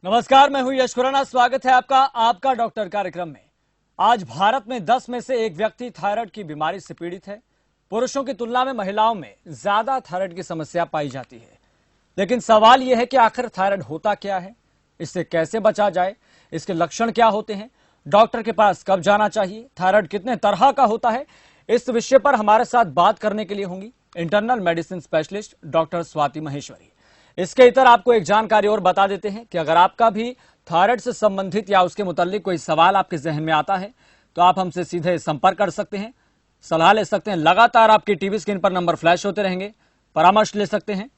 नमस्कार, मैं हूं यश खुराना। स्वागत है आपका डॉक्टर कार्यक्रम में। आज भारत में 10 में से एक व्यक्ति थायराइड की बीमारी से पीड़ित है। पुरुषों की तुलना में महिलाओं में ज्यादा थायराइड की समस्या पाई जाती है। लेकिन सवाल यह है कि आखिर थायराइड होता क्या है, इससे कैसे बचा जाए, इसके लक्षण क्या होते हैं, डॉक्टर के पास कब जाना चाहिए, थायराइड कितने तरह का होता है, इस विषय पर हमारे साथ बात करने के लिए होंगी internal medicine specialist doctor Swati Maheshwari. इसके इतर आपको एक जानकारी और बता देते हैं कि अगर आपका भी थायराइड से संबंधित या उसके मुतालिक कोई सवाल आपके जहन में आता है तो आप हमसे सीधे संपर्क कर सकते हैं, सलाह ले सकते हैं। लगातार आपकी टीवी स्क्रीन पर नंबर फ्लैश होते रहेंगे, परामर्श ले सकते हैं।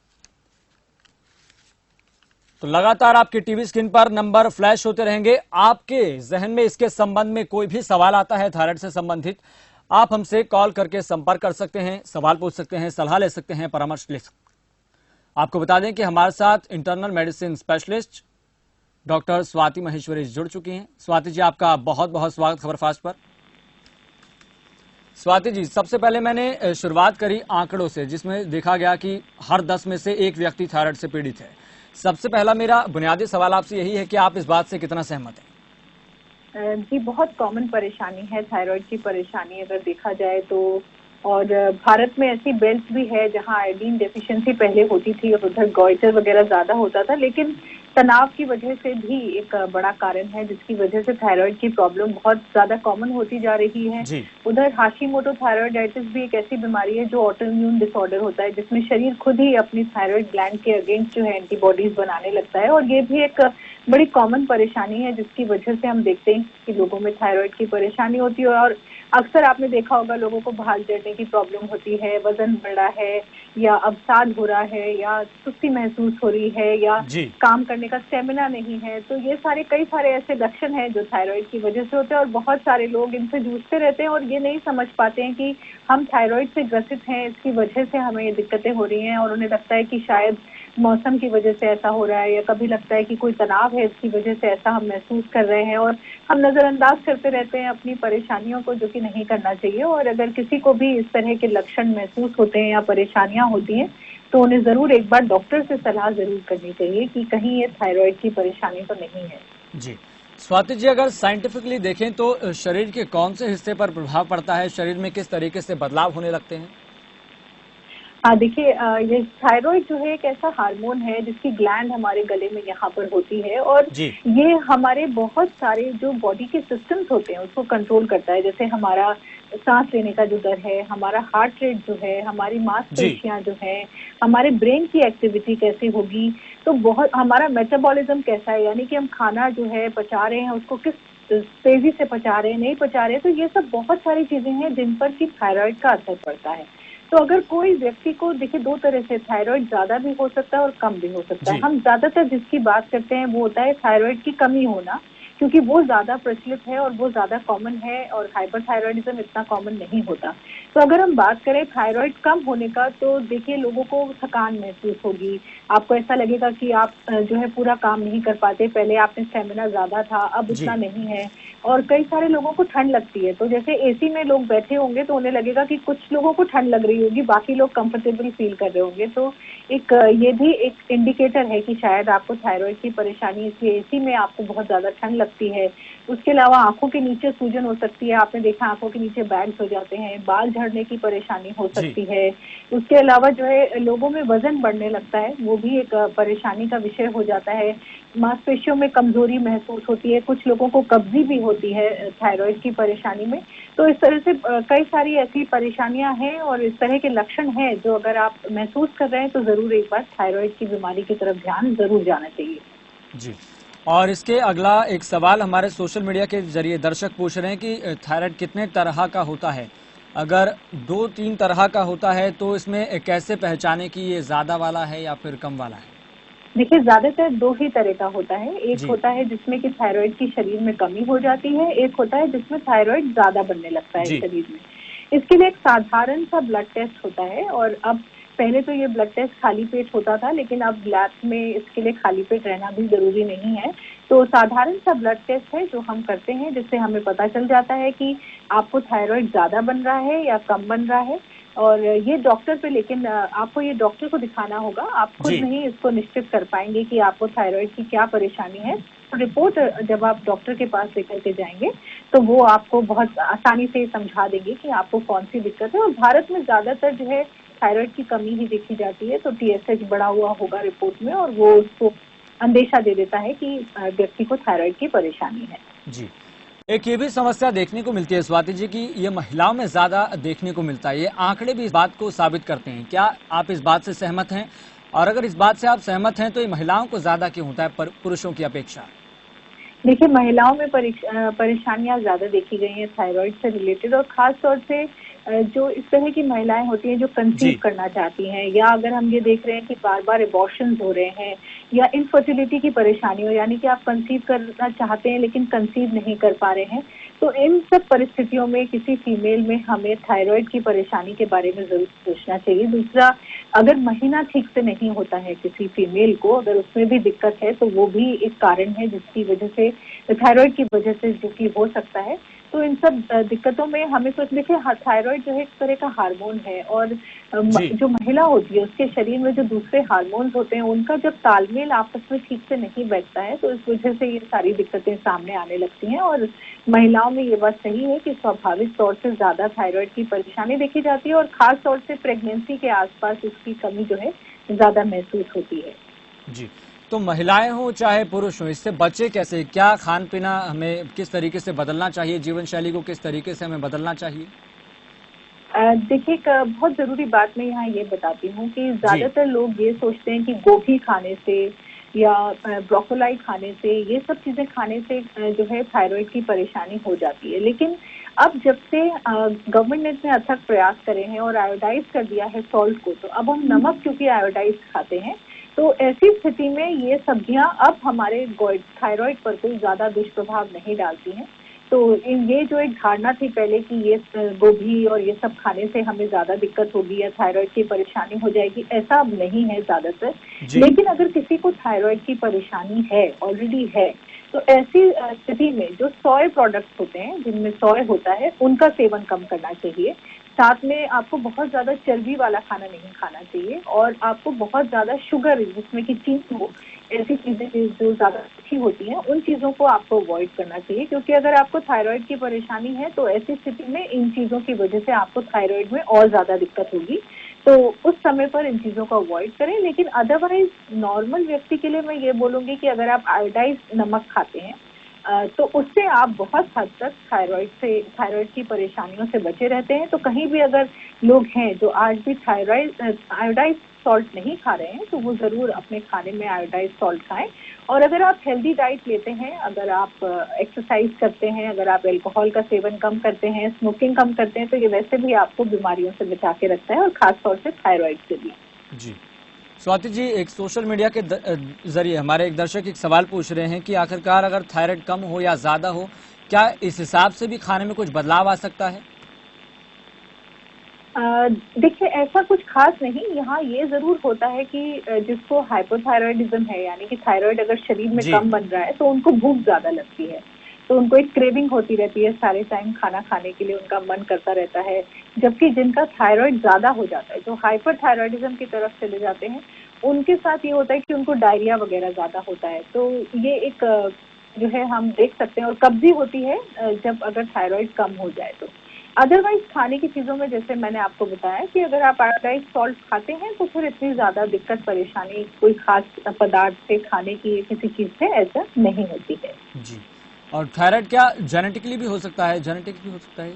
तो लगातार आपकी टीवी स्क्रीन पर नंबर फ्लैश होते रहेंगे। आपके जहन में इसके संबंध में कोई भी सवाल आता है थायराइड से संबंधित, आप हमसे कॉल करके संपर्क कर सकते हैं, सवाल पूछ सकते हैं, सलाह ले सकते हैं, परामर्श ले सकते हैं। आपको बता दें कि हमारे साथ internal medicine specialist doctor Swati Maheshwari जुड़ चुकी हैं। स्वाति जी, आपका बहुत बहुत स्वागत खबर फास्ट पर। स्वाति जी, सबसे पहले मैंने शुरुआत करी आंकड़ों से, जिसमें देखा गया कि हर 10 में से एक व्यक्ति थायराइड से पीड़ित है। सबसे पहला मेरा बुनियादी सवाल आपसे यही है कि आप इस बात से कितना सहमत हैं? जी, बहुत कॉमन परेशानी है थायराइड की परेशानी अगर देखा जाए तो। और भारत में ऐसी बेल्ट भी है जहां आयोडीन डेफिशिएंसी पहले होती थी और उधर गॉइटर वगैरह ज्यादा होता था, लेकिन तनाव की वजह से भी एक बड़ा कारण है जिसकी वजह से थायराइड की प्रॉब्लम बहुत ज्यादा कॉमन होती जा रही है। उधर हाशिमोटो थायराइडाइटिस भी एक ऐसी बीमारी है जो ऑटो इम्यून डिसऑर्डर होता है, जिसमें शरीर खुद ही अपनी थायराइड ग्लैंड के अगेंस्ट जो है एंटीबॉडीज बनाने लगता है। और ये भी एक बड़ी कॉमन परेशानी है जिसकी वजह से हम देखते हैं कि लोगों में थायराइड की परेशानी होती है। और अक्सर आपने देखा होगा लोगों को भाल चढ़ने की प्रॉब्लम होती है, वजन बढ़ रहा है या अवसाद हो रहा है या सुस्ती महसूस हो रही है या काम करने का स्टेमिना नहीं है। तो ये कई सारे ऐसे लक्षण हैं जो थायराइड की वजह से होते हैं और बहुत सारे लोग इनसे जूझते रहते हैं और ये नहीं समझ पाते हैं कि हम थायराइड से ग्रसित हैं, इसकी वजह से हमें ये दिक्कतें हो रही हैं। और उन्हें लगता है कि शायद मौसम की वजह से ऐसा हो रहा है या कभी लगता है कि कोई तनाव है, इसकी वजह से ऐसा हम महसूस कर रहे हैं। और हम नजरअंदाज करते रहते हैं अपनी परेशानियों को, जो कि नहीं करना चाहिए। और अगर किसी को भी इस तरह के लक्षण महसूस होते हैं या परेशानियां होती हैं तो उन्हें जरूर एक बार डॉक्टर से सलाह जरूर करनी चाहिए कि कहीं ये थायराइड की परेशानी तो नहीं है। जी स्वाति जी, अगर साइंटिफिकली देखें तो शरीर के कौन से हिस्से पर प्रभाव पड़ता है, शरीर में किस तरीके से बदलाव होने लगते हैं? हाँ, देखिए, ये थायराइड जो है एक ऐसा हार्मोन है जिसकी ग्लैंड हमारे गले में यहाँ पर होती है और ये हमारे बहुत सारे जो बॉडी के सिस्टम्स होते हैं उसको कंट्रोल करता है। जैसे हमारा सांस लेने का जो दर है, हमारा हार्ट रेट जो है, हमारी मांसपेशियां जो है, हमारे ब्रेन की एक्टिविटी कैसी होगी, तो बहुत हमारा मेटाबॉलिज्म कैसा है, यानी कि हम खाना जो है पचा रहे हैं उसको किस तेजी से पचा रहे हैं, नहीं पचा रहे हैं। तो ये सब बहुत सारी चीजें हैं जिन पर कि थायराइड का असर पड़ता है। तो अगर कोई व्यक्ति को, देखिए, दो तरह से थायराइड ज्यादा भी हो सकता है और कम भी हो सकता है। हम ज्यादातर जिसकी बात करते हैं वो होता है थायराइड की कमी होना, क्योंकि वो ज्यादा प्रचलित है और वो ज्यादा कॉमन है और हाइपरथायराइडिज्म इतना कॉमन नहीं होता। तो अगर हम बात करें थायराइड कम होने का, तो देखिए लोगों को थकान महसूस होगी, आपको ऐसा लगेगा कि आप जो है पूरा काम नहीं कर पाते, पहले आपने स्टेमिना ज्यादा था अब उतना नहीं है। और कई सारे लोगों को ठंड लगती है, तो जैसे एसी में लोग बैठे होंगे तो उन्हें लगेगा कि कुछ लोगों को ठंड लग रही होगी, बाकी लोग कंफर्टेबल फील कर रहे होंगे। तो ये भी एक इंडिकेटर है कि शायद आपको थायराइड की परेशानी, इसलिए एसी में आपको बहुत ज्यादा ठंड लगती है। उसके अलावा आंखों के नीचे सूजन हो सकती है, आपने देखा आंखों के नीचे बैग्स हो जाते हैं, बाल झड़ने की परेशानी हो सकती है। उसके अलावा जो है लोगों में वजन बढ़ने लगता है, वो भी एक परेशानी का विषय हो जाता है। मांसपेशियों में कमजोरी महसूस होती है, कुछ लोगों को कब्जी भी होती है थायराइड की परेशानी में। तो इस तरह से कई सारी ऐसी परेशानियां हैं और इस तरह के लक्षण हैं जो अगर आप महसूस कर रहे हैं तो जरूर एक बार थायराइड की बीमारी की तरफ ध्यान जरूर जाना चाहिए। जी, और इसके अगला एक सवाल हमारे सोशल मीडिया के जरिए दर्शक पूछ रहे हैं कि थायराइड कितने तरह का होता है? अगर 2-3 तरह का होता है तो इसमें कैसे पहचाने कि ये ज्यादा वाला है या फिर कम वाला है? देखिए, ज्यादातर दो ही तरह का होता है। एक होता है जिसमें कि थायराइड की शरीर में कमी हो जाती है, एक होता है जिसमें थायराइड ज्यादा बनने लगता है शरीर में। इसके लिए एक साधारण सा ब्लड टेस्ट होता है। और अब पहले तो ये ब्लड टेस्ट खाली पेट होता था, लेकिन अब लैब में इसके लिए खाली पेट रहना भी जरूरी नहीं है। तो साधारण सा ब्लड टेस्ट है जो हम करते हैं, जिससे हमें पता चल जाता है कि आपको थायराइड ज्यादा बन रहा है या कम बन रहा है। और ये डॉक्टर पे, लेकिन आपको ये डॉक्टर को दिखाना होगा, आप खुद नहीं इसको निश्चित कर पाएंगे कि आपको थायराइड की क्या परेशानी है। तो रिपोर्ट जब आप डॉक्टर के पास लेकर के जाएंगे तो वो आपको बहुत आसानी से समझा देंगे कि आपको कौन सी दिक्कत है। और भारत में ज्यादातर जो है थायराइड की कमी ही देखी जाती है, तो TSH बढ़ा हुआ होगा रिपोर्ट में और वो उसको अंदेशा दे देता है कि व्यक्ति को थायराइड की परेशानी है। जी, एक ये भी समस्या देखने को मिलती है स्वाति जी कि ये महिलाओं में ज्यादा देखने को मिलता है, ये आंकड़े भी इस बात को साबित करते हैं। क्या आप इस बात से सहमत हैं? और अगर इस बात से आप सहमत हैं तो ये महिलाओं को ज्यादा क्यों होता है पुरुषों की अपेक्षा? देखिए, महिलाओं में परेशानियां ज्यादा देखी गई हैं थायराइड से रिलेटेड, और खास तौर से जो इस तरह की महिलाएं होती हैं जो कंसीव करना चाहती हैं, या अगर हम ये देख रहे हैं कि बार बार एबॉर्शंस हो रहे हैं, या इनफर्टिलिटी की परेशानी हो, यानी कि आप कंसीव करना चाहते हैं लेकिन कंसीव नहीं कर पा रहे हैं, तो इन सब परिस्थितियों में किसी फीमेल में हमें थायराइड की परेशानी के बारे में जरूर सोचना चाहिए। दूसरा, अगर महीना ठीक से नहीं होता है किसी फीमेल को, अगर उसमें भी दिक्कत है तो वो भी एक कारण है जिसकी वजह से, थायराइड की वजह से जो कि हो सकता है। तो इन सब दिक्कतों में हमें सोच, देखिए थायराइड जो है एक तरह का हार्मोन है, और जो महिला होती है उसके शरीर में जो दूसरे हार्मोन्स होते हैं उनका जब तालमेल आपस में ठीक से नहीं बैठता है तो इस वजह से ये सारी दिक्कतें सामने आने लगती हैं। और महिलाओं में ये बात सही है कि स्वाभाविक तौर से ज्यादा थायराइड की परेशानी देखी जाती है, और खास तौर से प्रेगनेंसी के आसपास इसकी कमी जो है ज्यादा महसूस होती है। जी, तो महिलाएं हो चाहे पुरुष हो, इससे बचे कैसे? क्या खान पीना हमें किस तरीके से बदलना चाहिए, जीवन शैली को किस तरीके से हमें बदलना चाहिए? देखिए, बहुत जरूरी बात मैं यहाँ ये बताती हूँ कि ज्यादातर लोग ये सोचते हैं कि गोभी खाने से या ब्रोकोली खाने से, ये सब चीजें खाने से जो है थायराइड की परेशानी हो जाती है। लेकिन अब जब से गवर्नमेंट ने अथक प्रयास करे हैं और आयोडाइज कर दिया है सॉल्ट को, तो अब हम नमक क्योंकि आयोडाइज खाते हैं, तो ऐसी स्थिति में ये सब्जियां अब हमारे थायराइड पर कोई ज्यादा दुष्प्रभाव नहीं डालती हैं। तो ये जो एक धारणा थी पहले कि ये गोभी और ये सब खाने से हमें ज्यादा दिक्कत होगी या थायराइड की परेशानी हो जाएगी, ऐसा अब नहीं है ज्यादातर। लेकिन अगर किसी को थायराइड की परेशानी है, ऑलरेडी है, तो ऐसी स्थिति में जो सोय प्रोडक्ट्स होते हैं जिनमें सोय होता है उनका सेवन कम करना चाहिए। साथ में आपको बहुत ज्यादा चर्बी वाला खाना नहीं खाना चाहिए, और आपको बहुत ज्यादा शुगर जिसमें कि चीनी हो, ऐसी चीजें जो ज्यादा अच्छी होती हैं उन चीजों को आपको अवॉइड करना चाहिए। क्योंकि अगर आपको थायराइड की परेशानी है तो ऐसी स्थिति में इन चीजों की वजह से आपको थायराइड में और ज्यादा दिक्कत होगी, तो उस समय पर इन चीजों को अवॉइड करें। लेकिन अदरवाइज नॉर्मल व्यक्ति के लिए मैं ये बोलूंगी कि अगर आप आयोडाइज नमक खाते हैं तो उससे आप बहुत हद तक थायराइड की परेशानियों से बचे रहते हैं। तो कहीं भी अगर लोग हैं जो आज भी आयोडाइज सॉल्ट नहीं खा रहे हैं तो वो जरूर अपने खाने में आयोडाइज सॉल्ट खाएं। और अगर आप हेल्दी डाइट लेते हैं, अगर आप एक्सरसाइज करते हैं, अगर आप अल्कोहल का सेवन कम करते हैं, स्मोकिंग कम करते हैं, तो ये वैसे भी आपको बीमारियों से बचा के रखता है, और खास तौर से थायराइड से भी। जी, स्वाति जी, एक सोशल मीडिया के जरिए हमारे एक दर्शक एक सवाल पूछ रहे हैं कि आखिरकार अगर थायराइड कम हो या ज्यादा हो, क्या इस हिसाब से भी खाने में कुछ बदलाव आ सकता है? देखिए, ऐसा कुछ खास नहीं। यहाँ ये जरूर होता है कि जिसको हाइपोथायराइडिज्म है, यानी कि थायराइड अगर शरीर में कम बन रहा है तो उनको भूख ज्यादा लगती है, तो उनको एक क्रेविंग होती रहती है, सारे टाइम खाना खाने के लिए उनका मन करता रहता है। जबकि जिनका थायराइड ज्यादा हो जाता है, जो हाइपरथायराइडिज्म की तरफ चले जाते हैं, उनके साथ ये होता है कि उनको डायरिया वगैरह ज्यादा होता है। तो ये एक जो है हम देख सकते हैं, और कब्जी होती है जब अगर थायराइड कम हो जाए तो। अदरवाइज खाने की चीजों में जैसे मैंने आपको बताया कि अगर आप आयोडाइज सॉल्ट खाते हैं तो फिर इतनी ज्यादा दिक्कत परेशानी कोई खास पदार्थ से, खाने की किसी चीज से ऐसा नहीं होती है। जी, और थायराइड क्या जेनेटिकली भी हो सकता है? जेनेटिक भी हो सकता है?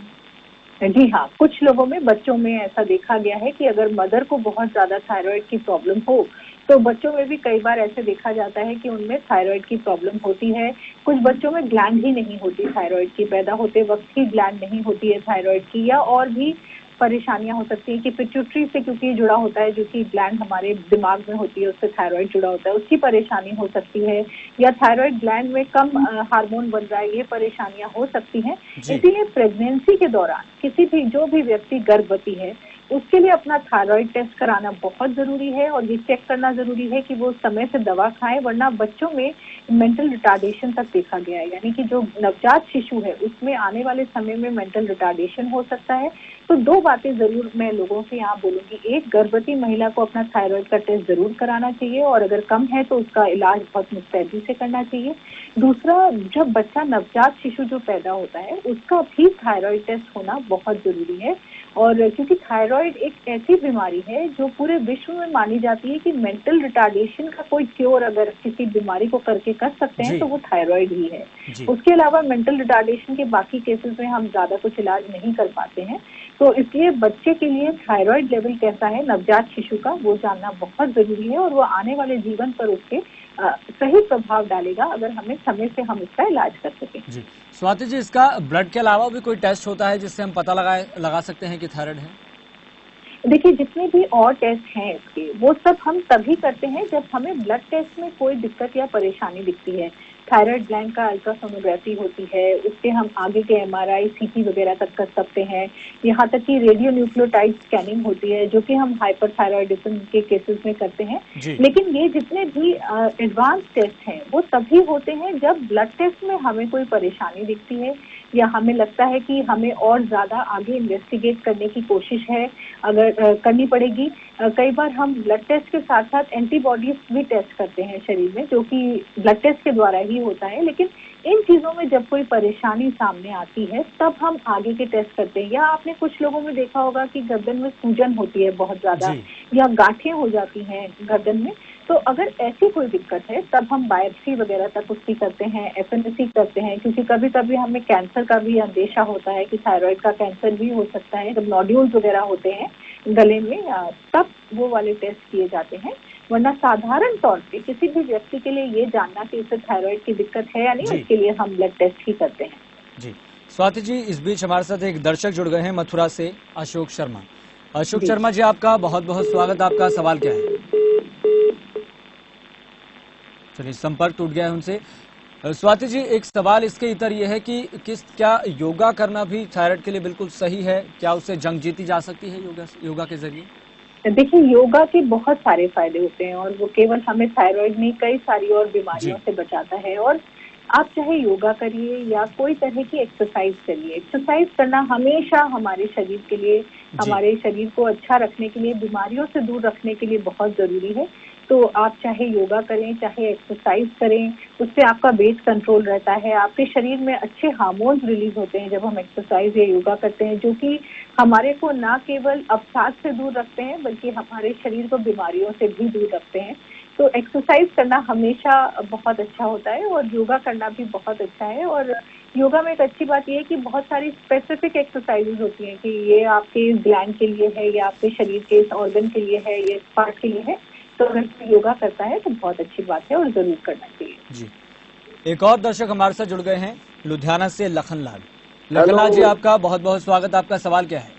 जी हाँ, कुछ लोगों में, बच्चों में ऐसा देखा गया है कि अगर मदर को बहुत ज्यादा थायराइड की प्रॉब्लम हो तो बच्चों में भी कई बार ऐसे देखा जाता है कि उनमें थायराइड की प्रॉब्लम होती है। कुछ बच्चों में ग्लैंड ही नहीं होती थायराइड की, पैदा होते वक्त ही ग्लैंड नहीं होती है थायराइड की, या और भी परेशानियां हो सकती हैं कि पिट्यूटरी से, क्योंकि जुड़ा होता है, जो कि ग्लैंड हमारे दिमाग में होती है, उससे थायराइड जुड़ा होता है, उसकी परेशानी हो सकती है, या थायराइड ग्लैंड में कम हार्मोन बन रहा है, ये परेशानियां हो सकती हैं। इसीलिए प्रेगनेंसी के दौरान किसी भी, जो भी व्यक्ति गर्भवती है, उसके लिए अपना थायराइड टेस्ट कराना बहुत जरूरी है और ये चेक करना जरूरी है कि वो समय से दवा खाएं, वरना बच्चों में मेंटल रिटार्डेशन तक देखा गया है, यानी कि जो नवजात शिशु है उसमें आने वाले समय में मेंटल रिटार्डेशन हो सकता है। तो दो बातें जरूर मैं लोगों से यहाँ बोलूंगी। एक, गर्भवती महिला को अपना थायराइड का टेस्ट जरूर कराना चाहिए और अगर कम है तो उसका इलाज बहुत मुस्तैदी से करना चाहिए। दूसरा, जब बच्चा नवजात शिशु जो पैदा होता है उसका भी थायराइड टेस्ट होना बहुत जरूरी है। और क्योंकि थायराइड एक ऐसी बीमारी है जो पूरे विश्व में मानी जाती है कि मेंटल रिटार्डेशन का कोई क्योर अगर किसी बीमारी को करके कर सकते हैं तो वो थायराइड ही है। उसके अलावा मेंटल रिटार्डेशन के बाकी केसेस में हम ज्यादा कुछ इलाज नहीं कर पाते हैं। तो इसलिए बच्चे के लिए थायराइड लेवल कैसा है नवजात शिशु का, वो जानना बहुत जरूरी है और वो आने वाले जीवन पर उसके सही प्रभाव डालेगा अगर हमें समय से हम इसका इलाज कर सकें। जी स्वाति जी, इसका ब्लड के अलावा भी कोई टेस्ट होता है जिससे हम पता लगा सकते हैं कि थायराइड है? देखिए, जितने भी और टेस्ट हैं इसके, वो सब हम तभी करते हैं जब हमें ब्लड टेस्ट में कोई दिक्कत या परेशानी दिखती है। थायराइड ग्लैंड का अल्ट्रासोनोग्राफी होती है, उससे हम आगे के एमआरआई, सीटी वगैरह तक कर सकते हैं। यहाँ तक कि रेडियो न्यूक्लियोटाइड स्कैनिंग होती है जो कि हम हाइपरथायराइडिज्म के केसेस में करते हैं। लेकिन ये जितने भी एडवांस टेस्ट हैं वो तभी होते हैं जब ब्लड टेस्ट में हमें कोई परेशानी दिखती है या हमें लगता है कि हमें और ज्यादा आगे इन्वेस्टिगेट करने की कोशिश है अगर करनी पड़ेगी। कई बार हम ब्लड टेस्ट के साथ साथ एंटीबॉडीज भी टेस्ट करते हैं शरीर में, जो कि ब्लड टेस्ट के द्वारा ही होता है। लेकिन इन चीजों में जब कोई परेशानी सामने आती है तब हम आगे के टेस्ट करते हैं। या आपने कुछ लोगों में देखा होगा कि गर्दन में सूजन होती है बहुत ज्यादा या गांठें हो जाती हैं गर्दन में, तो अगर ऐसी कोई दिक्कत है तब हम बायोप्सी वगैरह तक उसकी करते हैं, एफएनएसी करते हैं, क्योंकि कभी कभी हमें कैंसर का भी अंदेशा होता है कि थायराइड का कैंसर भी हो सकता है। जब नोड्यूल्स वगैरह होते हैं गले में तब वो वाले टेस्ट किए जाते हैं। वरना साधारण तौर पे किसी भी व्यक्ति के लिए ये जानना कि इसे थायराइड की दिक्कत है या नहीं, उसके लिए हम ब्लड टेस्ट ही करते हैं। जी स्वाति जी, इस बीच हमारे साथ एक दर्शक जुड़ गए हैं मथुरा से, अशोक शर्मा। अशोक शर्मा जी, आपका बहुत बहुत स्वागत। आपका सवाल क्या है? चलिए, संपर्क टूट गया है उनसे। स्वाति जी, एक सवाल इसके इतर ये है कि क्या योगा करना भी थायराइड के लिए बिल्कुल सही है? क्या उससे जंग जीती जा सकती है योगा के जरिए? देखिए, योगा के बहुत सारे फायदे होते हैं और वो केवल हमें थायराइड नहीं, कई सारी और बीमारियों से बचाता है। और आप चाहे योगा करिए या कोई तरह की एक्सरसाइज करिए, एक्सरसाइज करना हमेशा हमारे शरीर के लिए, हमारे शरीर को अच्छा रखने के लिए, बीमारियों से दूर रखने के लिए बहुत जरूरी है। तो आप चाहे योगा करें, चाहे एक्सरसाइज करें, उससे आपका वेट कंट्रोल रहता है, आपके शरीर में अच्छे हार्मोन्स रिलीज होते हैं जब हम एक्सरसाइज या योगा करते हैं, जो कि हमारे को न केवल अवसाद से दूर रखते हैं बल्कि हमारे शरीर को बीमारियों से भी दूर रखते हैं। तो एक्सरसाइज करना हमेशा बहुत अच्छा होता है और योगा करना भी बहुत अच्छा है। और योगा में एक अच्छी बात यह है कि बहुत सारी स्पेसिफिक एक्सरसाइजेज होती हैं कि ये आपके ग्लैंड के लिए है, या आपके शरीर के इस ऑर्गन के लिए है, ये पार्ट के लिए है। तो अगर कोई योगा करता है तो बहुत अच्छी बात है और जरूर करना चाहिए। जी, एक और दर्शक हमारे साथ जुड़ गए हैं लुधियाना से, लखनलाल। लखनलाल जी, आपका बहुत बहुत स्वागत। आपका सवाल क्या है?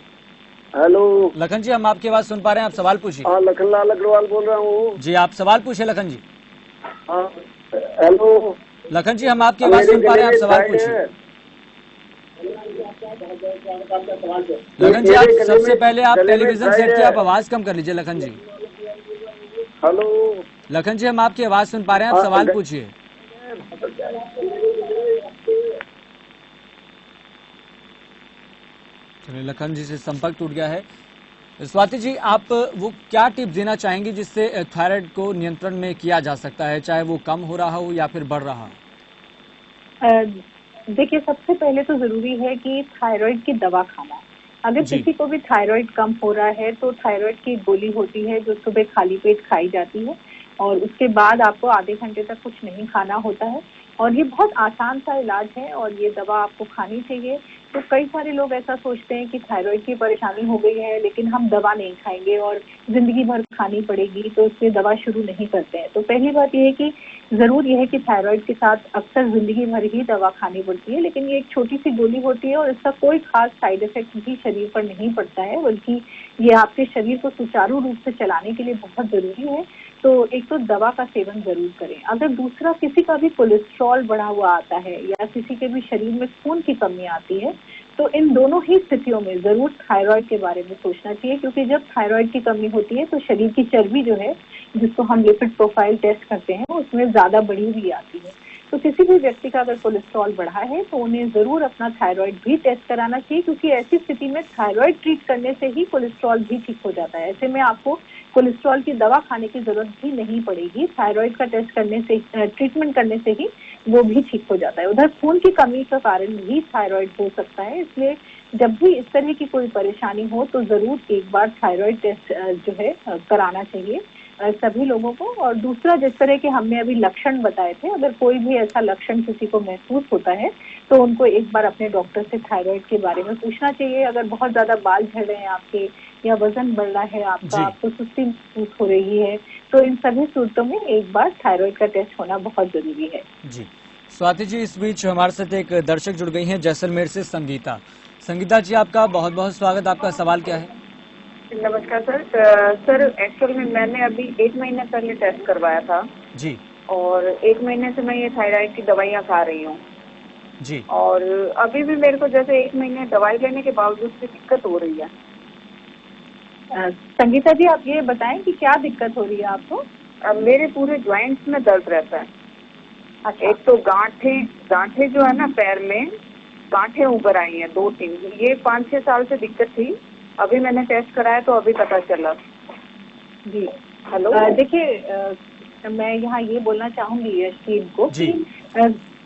हेलो लखन जी, हम आपकी आवाज सुन पा रहे हैं, आप सवाल पूछिए। हाँ, लखनलाल अग्रवाल बोल रहा हूँ। जी, आप सवाल पूछिए लखन जी। हेलो लखन जी, हम आपकी आवाज सुन पा रहे हैं, आप सवाल पूछिए। लखन जी, आप सबसे पहले आप टेलीविजन सेट की आप आवाज कम कर लीजिए। लखन जी, हेलो लखन जी, हम आपकी आवाज सुन पा रहे हैं, आप सवाल पूछिए। चलिए, लखन जी से संपर्क टूट गया है। स्वाति जी, आप वो क्या टिप देना चाहेंगी जिससे थायराइड को नियंत्रण में किया जा सकता है, चाहे वो कम हो रहा हो या फिर बढ़ रहा हो? देखिए, सबसे पहले तो जरूरी है कि थायराइड की दवा खाना। अगर किसी को भी थायराइड कम हो रहा है तो थायराइड की गोली होती है जो सुबह खाली पेट खाई जाती है और उसके बाद आपको आधे घंटे तक कुछ नहीं खाना होता है और ये बहुत आसान सा इलाज है और ये दवा आपको खानी चाहिए। तो कई सारे लोग ऐसा सोचते हैं कि थायराइड की परेशानी हो गई है लेकिन हम दवा नहीं खाएंगे और जिंदगी भर खानी पड़ेगी, तो इसलिए दवा शुरू नहीं करते हैं। तो पहली बात यह है कि जरूर यह है कि थायराइड के साथ अक्सर जिंदगी भर ही दवा खानी पड़ती है, लेकिन ये एक छोटी सी गोली होती है और इसका कोई खास साइड इफेक्ट भी शरीर पर नहीं पड़ता है, बल्कि ये आपके शरीर को सुचारू रूप से चलाने के लिए बहुत जरूरी है। तो एक तो दवा का सेवन जरूर करें। अगर दूसरा, किसी का भी कोलेस्ट्रॉल बढ़ा हुआ आता है या किसी के भी शरीर में खून की कमी आती है तो इन दोनों ही स्थितियों में जरूर थायराइड के बारे में सोचना चाहिए, क्योंकि जब थायराइड की कमी होती है तो शरीर की चर्बी जो है, जिसको हम लिपिड प्रोफाइल टेस्ट करते हैं, उसमें ज्यादा बढ़ी हुई आती है। तो किसी भी व्यक्ति का अगर कोलेस्ट्रॉल बढ़ा है तो उन्हें जरूर अपना थायराइड भी टेस्ट कराना चाहिए, क्योंकि ऐसी स्थिति में थायराइड ट्रीट करने से ही कोलेस्ट्रॉल भी ठीक हो जाता है। ऐसे में आपको कोलेस्ट्रॉल की दवा खाने की जरूरत भी नहीं पड़ेगी, थायराइड का टेस्ट करने से, ट्रीटमेंट करने से ही वो भी ठीक हो जाता है। उधर खून की कमी का कारण भी थायराइड हो सकता है, इसलिए जब भी इस तरह की कोई परेशानी हो तो जरूर एक बार थायराइड टेस्ट जो है कराना चाहिए सभी लोगों को। और दूसरा, जिस तरह के हमने अभी लक्षण बताए थे, अगर कोई भी ऐसा लक्षण किसी को महसूस होता है तो उनको एक बार अपने डॉक्टर से थायराइड के बारे में पूछना चाहिए। अगर बहुत ज्यादा बाल झड़ रहे हैं आपके, या वजन बढ़ रहा है आपका, आपको सुस्ती महसूस हो रही है, तो इन सभी सूरतों में एक बार थायराइड का टेस्ट होना बहुत जरूरी है। जी स्वाति जी, इस बीच हमारे साथ एक दर्शक जुड़ गई हैं जैसलमेर से, संगीता। संगीता जी, आपका बहुत बहुत स्वागत। आपका सवाल क्या है? नमस्कार सर। सर एक्चुअल में मैंने अभी 1 महीने पहले टेस्ट करवाया था जी, और 1 महीने से मैं ये थायराइड की दवाइयाँ खा रही हूँ जी, और अभी भी मेरे को जैसे 1 महीने दवाई लेने के बावजूद भी दिक्कत हो रही है। संगीता जी, आप ये बताएं कि क्या दिक्कत हो रही है आपको? मेरे पूरे ज्वाइंट्स में दर्द रहता है। अच्छा। एक तो गांठें जो है ना पैर में, गांठें उभर आई हैं 2-3। ये 5-6 साल से दिक्कत थी, अभी मैंने टेस्ट कराया तो अभी पता चला। जी हेलो। देखिए, मैं यहाँ ये बोलना चाहूंगी यशदीप को कि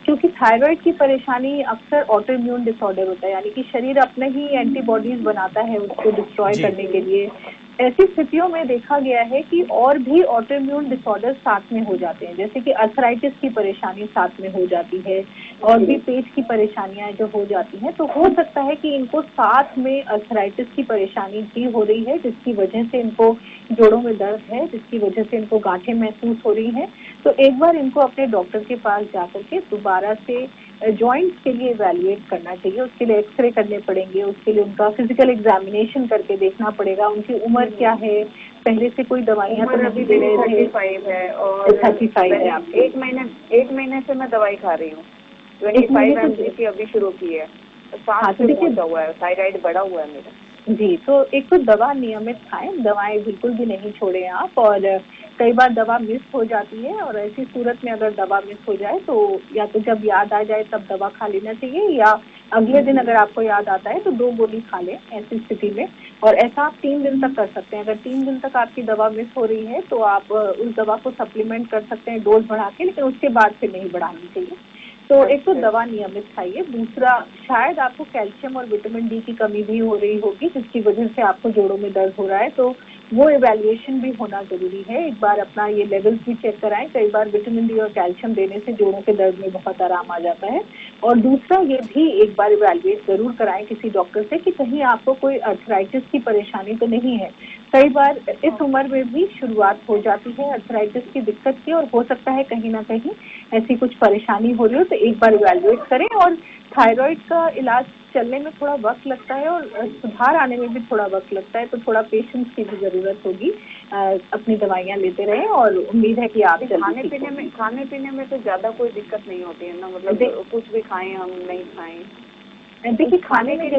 क्योंकि थायराइड की परेशानी अक्सर ऑटो इम्यून डिसऑर्डर होता है, यानी कि शरीर अपने ही एंटीबॉडीज बनाता है उसको डिस्ट्रॉय करने के लिए। ऐसी स्थितियों में देखा गया है कि और भी ऑटो इम्यून डिसऑर्डर साथ में हो जाते हैं, जैसे कि अर्थराइटिस की परेशानी साथ में हो जाती है, और भी पेट की परेशानियां जो हो जाती हैं। तो हो सकता है कि इनको साथ में अर्थराइटिस की परेशानी भी हो रही है, जिसकी वजह से इनको जोड़ों में दर्द है, जिसकी वजह से इनको गांठें महसूस हो रही हैं। तो एक बार इनको अपने डॉक्टर के पास जाकर के दोबारा से जॉइंट्स के लिए इवैल्यूएट करना चाहिए। उसके लिए एक्सरे करने पड़ेंगे, उसके लिए उनका फिजिकल एग्जामिनेशन करके देखना पड़ेगा उनकी उम्र क्या है, पहले से कोई दवाइयाँ तो नहीं ले रहे थे। 35 है और 35 है आपकी। 1 महीने से मैं दवाई खा रही हूँ। 25 mg की अभी शुरू की है। हाँ, तो देखिए हुआ है, थायराइड बढ़ा हुआ है मेरा। जी, तो एक तो दवा नियमित खाएं, दवाएं बिल्कुल भी नहीं छोड़ें आप। और कई बार दवा मिस हो जाती है, और ऐसी सूरत में अगर दवा मिस हो जाए तो या तो जब याद आ जाए तब दवा खा लेना चाहिए, या अगले दिन अगर आपको याद आता है तो 2 गोली खा लें ऐसी स्थिति में। और ऐसा आप 3 दिन तक कर सकते हैं। अगर 3 दिन तक आपकी दवा मिस हो रही है तो आप उस दवा को सप्लीमेंट कर सकते हैं डोज बढ़ा के, लेकिन उसके बाद फिर नहीं बढ़ानी चाहिए। तो एक तो दवा नियमित खाइए। दूसरा, शायद आपको कैल्शियम और विटामिन डी की कमी भी हो रही होगी, जिसकी वजह से आपको जोड़ों में दर्द हो रहा है, तो वो इवैल्यूएशन भी होना जरूरी है। एक बार अपना ये लेवल्स भी चेक कराएं। कई बार विटामिन डी और कैल्शियम देने से जोड़ों के दर्द में बहुत आराम आ जाता है। और दूसरा, ये भी एक बार इवैल्यूएट जरूर कराएं किसी डॉक्टर से कि कहीं आपको कोई अर्थराइटिस की परेशानी तो नहीं है। कई बार इस उम्र में भी शुरुआत हो जाती है अर्थराइटिस की दिक्कत की, और हो सकता है कहीं ना कहीं ऐसी कुछ परेशानी हो रही हो, तो एक बार इवैल्यूएट करें। और थायराइड का इलाज चलने में थोड़ा वक्त लगता है और सुधार आने में भी थोड़ा वक्त लगता है, तो थोड़ा पेशेंस की भी जरूरत होगी। अपनी दवाइयाँ लेते रहें और उम्मीद है कि आप खाने पीने में तो ज्यादा कोई दिक्कत नहीं होती है ना, मतलब कुछ भी खाएं हम नहीं खाएं। देखिए, खाने में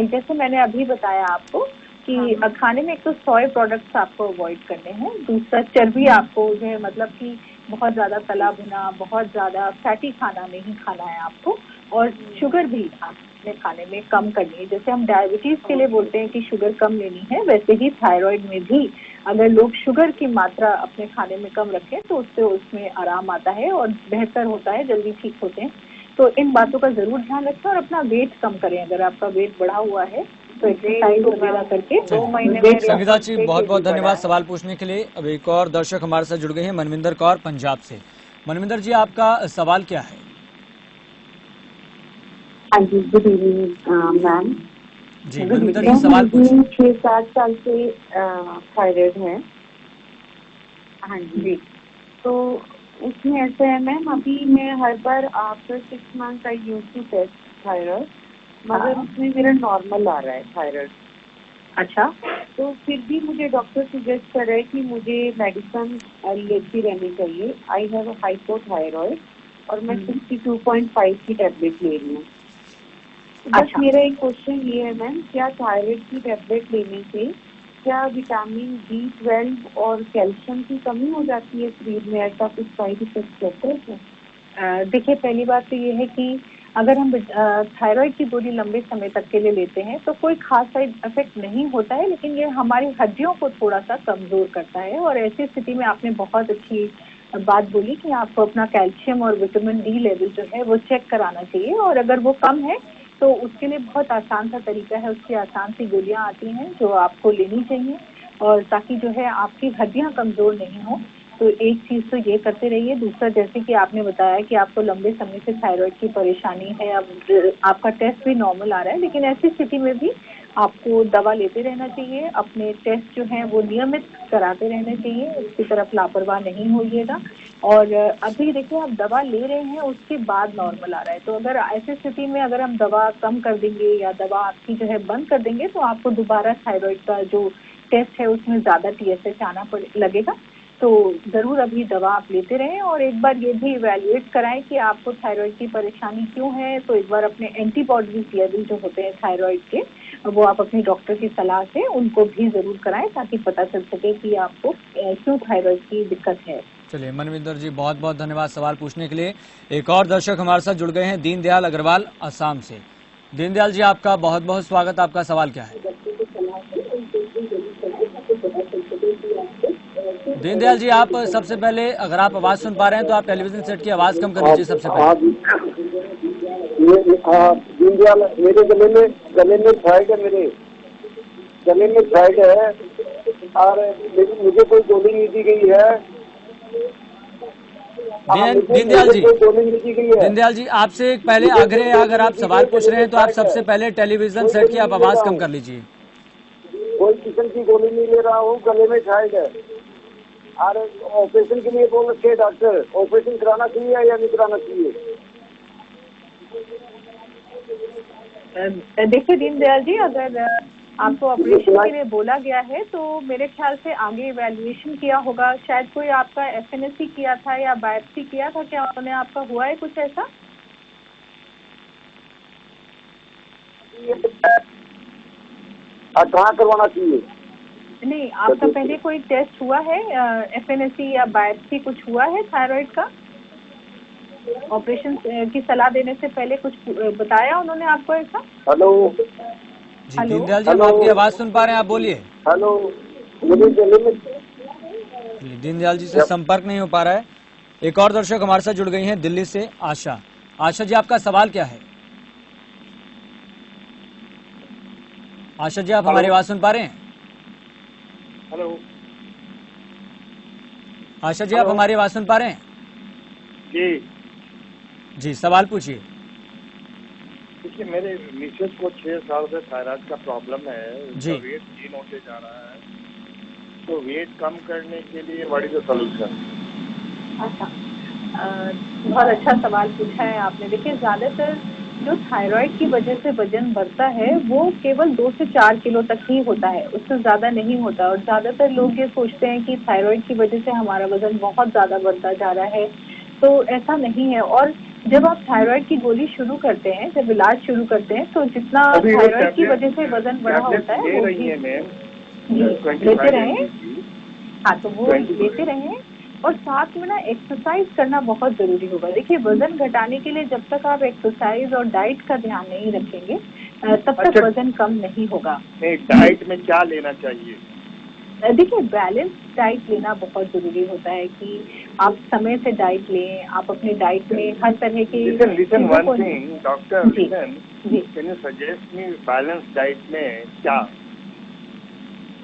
जैसे मैंने अभी बताया आपको कि खाने में एक तो सोया प्रोडक्ट्स आपको अवॉइड करने हैं। दूसरा, चर्बी आपको जो है, मतलब कि बहुत ज्यादा तला भुना, बहुत ज्यादा फैटी खाना नहीं खाना है आपको। और शुगर भी अपने खाने में कम करनी है। जैसे हम डायबिटीज के लिए बोलते हैं कि शुगर कम लेनी है, वैसे ही थायराइड में भी अगर लोग शुगर की मात्रा अपने खाने में कम रखें तो उससे उसमें आराम आता है और बेहतर होता है, जल्दी ठीक होते हैं। तो इन बातों का जरूर ध्यान रखें और अपना वेट कम करें। अगर आपका वेट बढ़ा हुआ है तो एक्सरसाइज वगैरह करके 2 महीने। संगीता जी, बहुत बहुत धन्यवाद सवाल पूछने के लिए। अब एक और दर्शक हमारे साथ जुड़ गए हैं, मनविंदर कौर पंजाब से। मनविंदर जी, आपका सवाल क्या है? हाँ जी, गुड इवनिंग मैम। जी मनविंदर जी, सवाल पूछिए। 6-7 साल से थायराइड है। हाँ जी, तो उसमें ऐसा है मैम, अभी मैं हर बार after 6 month I use to test thyroid, मगर उसमें मेरा नॉर्मल आ रहा है थायराइड। अच्छा, तो फिर भी मुझे डॉक्टर सजेस्ट कर रहे हैं कि मुझे मेडिसिन लेती रहनी चाहिए। आई हैव हाइपोथायराइड और मैं 62.5 की टैबलेट ले रही हूँ। बस मेरा एक क्वेश्चन ये है मैम, क्या थायराइड की टैबलेट लेने से क्या विटामिन B12 और कैल्शियम की कमी हो जाती है शरीर में? ऐसा कुछ साइड इफेक्ट रहता है क्या? देखिए, पहली बात तो ये है कि अगर हम थायराइड की गोली लंबे समय तक के लिए लेते हैं तो कोई खास साइड इफेक्ट नहीं होता है, लेकिन ये हमारी हड्डियों को थोड़ा सा कमजोर करता है। और ऐसी स्थिति में आपने बहुत अच्छी बात बोली कि आपको अपना कैल्शियम और विटामिन D लेवल जो है वो चेक कराना चाहिए, और अगर वो कम है तो उसके लिए बहुत आसान सा तरीका है, उसकी आसान सी गोलियां आती हैं जो आपको लेनी चाहिए, और ताकि जो है आपकी हड्डियां कमजोर नहीं हो। तो एक चीज तो ये करते रहिए। दूसरा, जैसे कि आपने बताया कि आपको लंबे समय से थायराइड की परेशानी है, अब आपका टेस्ट भी नॉर्मल आ रहा है, लेकिन ऐसी स्थिति में भी आपको दवा लेते रहना चाहिए। अपने टेस्ट जो हैं वो नियमित कराते रहना चाहिए, उसकी तरफ लापरवाह नहीं होइएगा। और अभी देखिए, आप दवा ले रहे हैं, उसके बाद नॉर्मल आ रहा है, तो अगर ऐसी स्थिति में अगर हम दवा कम कर देंगे या दवा आपकी जो है बंद कर देंगे तो आपको दोबारा थायराइड का जो टेस्ट है उसमें ज्यादा TSH आना लगेगा। तो जरूर अभी दवा आप लेते रहें, और एक बार ये भी इवैल्यूएट कराएं कि आपको थायराइड की परेशानी क्यों है। तो एक बार अपने एंटीबॉडीज लेवल जो होते हैं थायराइड के, वो आप अपने डॉक्टर की सलाह से उनको भी जरूर कराएं, ताकि पता चल सके कि आपको क्यों थायराइड की दिक्कत है। चलिए मनविंदर जी, बहुत बहुत धन्यवाद सवाल पूछने के लिए। एक और दर्शक हमारे साथ जुड़ गए हैं, दीनदयाल अग्रवाल असम से। दीनदयाल जी, आपका बहुत बहुत स्वागत। आपका सवाल क्या है? दीनदयाल जी, आप सबसे पहले, अगर आप आवाज सुन पा रहे हैं तो आप टेलीविजन सेट की आवाज कम कर लीजिए सबसे पहले। दीनदयाल, मेरे गले में थायराइड है, मेरे गले में थायराइड है, और मुझे कोई गोली नहीं दी गई है। दीनदयाल जी, आपसे एक पहले आग्रह है, अगर आप सवाल पूछ रहे हैं तो आप सबसे पहले टेलीविजन सेट की आप आवाज कम कर लीजिए। कोई किस्म की गोली नहीं ले रहा हूँ, गले में थायराइड है, और ऑपरेशन के लिए बोल रखे डॉक्टर। ऑपरेशन कराना चाहिए या नहीं कराना चाहिए? देखिए दीनदयाल जी, अगर आपको ऑपरेशन के लिए बोला गया है तो मेरे ख्याल से आगे इवैल्यूएशन किया होगा। शायद कोई आपका FNAC किया था या बायोप्सी किया था, क्या उन्होंने आपका हुआ है कुछ ऐसा? कहाँ करवाना चाहिए? नहीं, आपका पहले कोई टेस्ट हुआ है, FNAC या बायोप्सी कुछ हुआ है थायराइड का? ऑपरेशन की सलाह देने से पहले कुछ बताया उन्होंने आपको ऐसा? हेलो जी दीनदयाल जी, हम आपकी आवाज सुन पा रहे हैं, आप बोलिए। हेलो, दीनदयाल जी से संपर्क नहीं हो पा रहा है। एक और दर्शक हमारे साथ जुड़ गई हैं दिल्ली से, आशा। आशा जी, आपका सवाल क्या है? आशा जी, आप हमारी आवाज सुन पा रहे हैं? हेलो आशा जी, आप हमारी आवाज सुन पा रहे हैं? जी, सवाल पूछिए। देखिए, मेरे मिसेस को 6 साल से थायराइड का प्रॉब्लम है जी। वेट गेन होते जा रहा है, तो वेट कम करने के लिए व्हाट इज द सॉल्यूशन? अच्छा, बहुत अच्छा सवाल पूछा है आपने। देखिए, ज्यादातर जो थायराइड की वजह से वजन बढ़ता है वो केवल 2 से 4 किलो तक ही होता है, उससे ज्यादा नहीं होता। और ज्यादातर लोग ये सोचते हैं कि थायराइड की वजह से हमारा वजन बहुत ज्यादा बढ़ता जा रहा है, तो ऐसा नहीं है। और जब आप थायराइड की गोली शुरू करते हैं, जब इलाज शुरू करते हैं, तो जितना थायराइड की वजह से वजन बढ़ा होता है वो भी लेते रहें। हाँ, तो वो लेते रहें, और साथ में ना एक्सरसाइज करना बहुत जरूरी होगा। देखिए, वजन घटाने के लिए जब तक आप एक्सरसाइज और डाइट का ध्यान नहीं रखेंगे तब तक वजन कम नहीं होगा। डाइट में क्या लेना चाहिए? देखिए, बैलेंस डाइट लेना बहुत जरूरी होता है कि आप समय से डाइट लें। आप अपने डाइट में हर तरह के doctor, can you suggest me balance diet में क्या?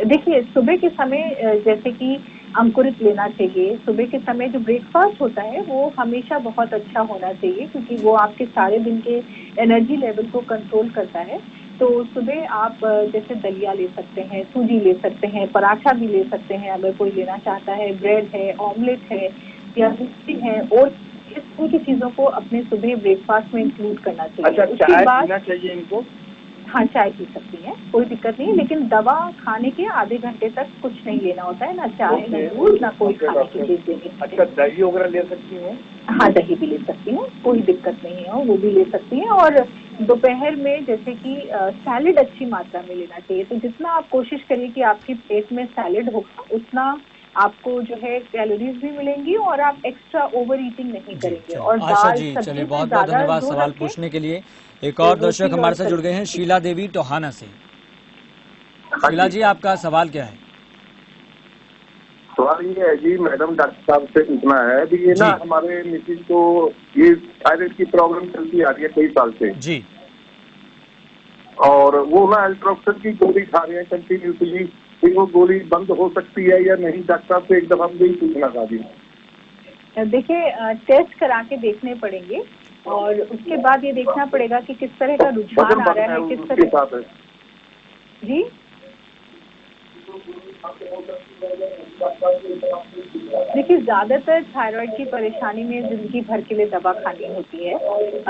देखिए, सुबह के समय जैसे कि अंकुरित लेना चाहिए। सुबह के समय जो ब्रेकफास्ट होता है वो हमेशा बहुत अच्छा होना चाहिए, क्योंकि वो आपके सारे दिन के एनर्जी लेवल को कंट्रोल करता है। तो सुबह आप जैसे दलिया ले सकते हैं, सूजी ले सकते हैं, पराठा भी ले सकते हैं अगर कोई लेना चाहता है, ब्रेड है, ऑमलेट है या बिस्किट है, और इस तरह की चीजों को अपने सुबह ब्रेकफास्ट में इंक्लूड करना चाहिए। अच्छा, चाय पीना चाहिए इनको? हाँ, चाय पी सकती हैं, कोई दिक्कत नहीं, लेकिन दवा खाने के आधे घंटे तक कुछ नहीं लेना होता है, ना चाय ना दूध ना कोई खाने की चीज देनी। अच्छा, दही वगैरह ले सकती हैं? हाँ, दही भी ले सकती हैं, कोई दिक्कत नहीं है, वो भी ले सकती हैं। और दोपहर में जैसे कि सैलेड अच्छी मात्रा में लेना चाहिए। तो जितना आप कोशिश करिए कि आपकी प्लेट में सैलेड होगा, उतना आपको जो है कैलोरीज भी मिलेंगी और आप एक्स्ट्रा ओवर ईटिंग नहीं करेंगे। और आशा जी, चलिए बहुत बहुत धन्यवाद सवाल पूछने के लिए। एक और दर्शक हमारे साथ जुड़ गए हैं, शीला देवी टोहाना से। शीला जी, आपका सवाल क्या है? सवाल ये है जी, मैडम डॉक्टर साहब से पूछना है अभी ये ना हमारे मिसेज को ये थायराइड की प्रॉब्लम चलती आ रही है कई साल से जी, और वो ना एल्ट्रोक्सिन की गोली खा रहे हैं कंटिन्यूसली। फिर वो गोली बंद हो सकती है या नहीं? डॉक्टर साहब से एक दफा मुझे ही पूछना था जी। देखिए, टेस्ट करा के देखने पड़ेंगे और उसके बाद ये देखना पड़ेगा कि किस तरह का रुझान आ रहा है, किस तरह जी। देखिए, ज्यादातर थायराइड की परेशानी में जिंदगी भर के लिए दवा खानी होती है।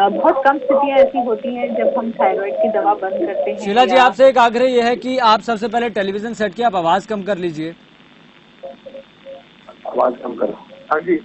बहुत कम स्थितियां ऐसी होती हैं जब हम थायराइड की दवा बंद करते हैं। शीला जी, आपसे एक आग्रह यह है कि आप सबसे पहले टेलीविजन सेट की आप आवाज कम कर लीजिए। आवाज कम करो। हाँ जी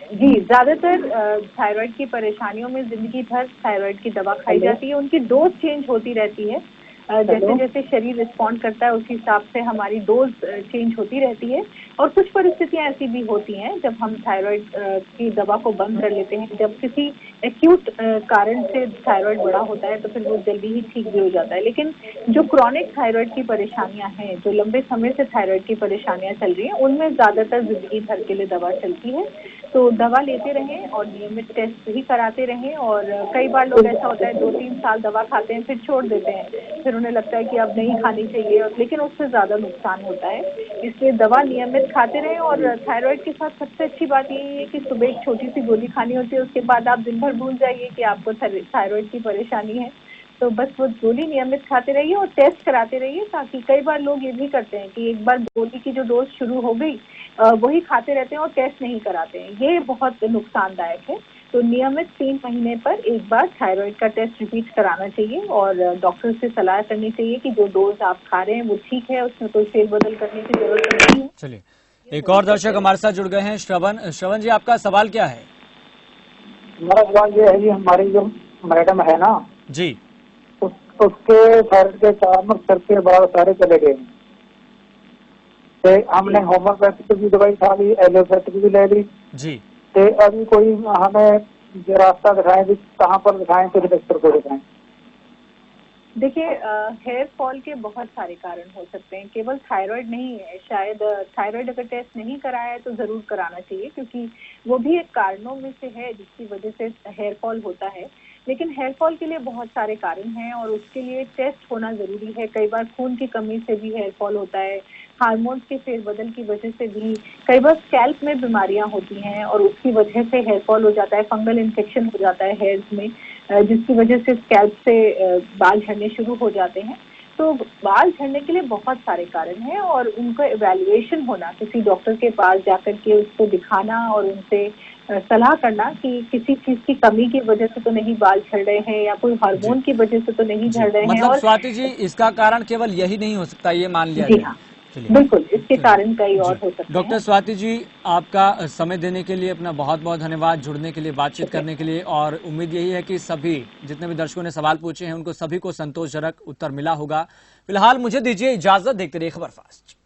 जी, ज्यादातर थायराइड की परेशानियों में जिंदगी भर थायराइड की दवा खाई जाती है। उनकी डोज चेंज होती रहती है। जैसे जैसे शरीर रिस्पॉन्ड करता है उस हिसाब से हमारी डोज चेंज होती रहती है। और कुछ परिस्थितियां ऐसी भी होती हैं जब हम थायराइड की दवा को बंद कर लेते हैं। जब किसी एक्यूट कारण से थायराइड बढ़ा होता है तो फिर वो जल्दी ही ठीक भी हो जाता है। लेकिन जो क्रॉनिक थायराइड की परेशानियां हैं, जो लंबे समय से थायराइड की परेशानियां चल रही हैं, उनमें ज्यादातर जिंदगी भर के लिए दवा चलती है। तो दवा लेते रहें और नियमित टेस्ट भी कराते रहें। और कई बार लोग ऐसा होता है 2-3 साल दवा खाते हैं फिर छोड़ देते हैं, फिर उन्हें लगता है कि अब नहीं खानी चाहिए, लेकिन उससे ज्यादा नुकसान होता है। इसलिए दवा नियमित खाते रहें। और थायराइड के साथ सबसे अच्छी बात यही है कि सुबह एक छोटी सी गोली खानी होती है, उसके बाद आप दिन भर भूल जाइए कि आपको थायराइड की परेशानी है। तो बस वो गोली नियमित खाते रहिए और टेस्ट कराते रहिए। ताकि कई बार लोग ये भी करते हैं कि एक बार गोली की जो डोज शुरू हो गई वही खाते रहते हैं और टेस्ट नहीं कराते हैं। ये बहुत नुकसानदायक है। तो नियमित 3 महीने पर एक बार थायराइड का टेस्ट रिपीट कराना चाहिए और डॉक्टर से सलाह करनी चाहिए कि जो डोज आप खा रहे हैं वो ठीक है, उसमें कोई फेरबदल करने की जरूरत नहीं है। चलिए, एक और दर्शक हमारे साथ जुड़ गए हैं, श्रवण। श्रवण जी, आपका सवाल क्या है? हमारा सवाल ये है जी, हमारी जो मैडम है ना जी, उसके थायराइड के 4 मक्सर के बहुत सारे चले गए। हमने होम्योपैथिक की दवाई खा ली, एलोपैथिक भी ले ली जी। तो अभी कोई हमें जो रास्ता दिखाएं कि कहाँ पर दिखाएं, किस डॉक्टर को दिखाएं? देखिए, हेयर फॉल के बहुत सारे कारण हो सकते हैं, केवल थायराइड नहीं है। शायद थायराइड अगर टेस्ट नहीं कराया है तो जरूर कराना चाहिए, क्योंकि वो भी एक कारणों में से है जिसकी वजह से हेयर फॉल होता है। लेकिन हेयर फॉल के लिए बहुत सारे कारण हैं और उसके लिए टेस्ट होना जरूरी है। कई बार खून की कमी से भी हेयर फॉल होता है, हार्मोन्स के फेरबदल की वजह से भी, कई बार स्कैल्प में बीमारियां होती हैं और उसकी वजह से हेयर फॉल हो जाता है। फंगल इन्फेक्शन हो जाता है हेयर्स में, जिसकी वजह से स्कैल्प से बाल झड़ने शुरू हो जाते हैं। तो बाल झड़ने के लिए बहुत सारे कारण हैं और उनका इवैल्यूएशन होना, किसी डॉक्टर के पास जाकर के उसको दिखाना और उनसे सलाह करना कि किसी चीज की कमी की वजह से तो नहीं बाल झड़ रहे हैं या कोई हार्मोन की वजह से तो नहीं झड़ रहे हैं। मतलब स्वाति जी, इसका कारण केवल यही नहीं हो सकता, ये मान लिया जाए? हाँ, बिल्कुल, इसके कारण कई और हो सकते हैं। डॉक्टर स्वाति जी, आपका समय देने के लिए, अपना बहुत बहुत धन्यवाद, जुड़ने के लिए, बातचीत करने के लिए। और उम्मीद यही है कि सभी जितने भी दर्शकों ने सवाल पूछे हैं उनको सभी को संतोषजनक उत्तर मिला होगा। फिलहाल मुझे दीजिए इजाजत, देखते रहिए खबर फास्ट।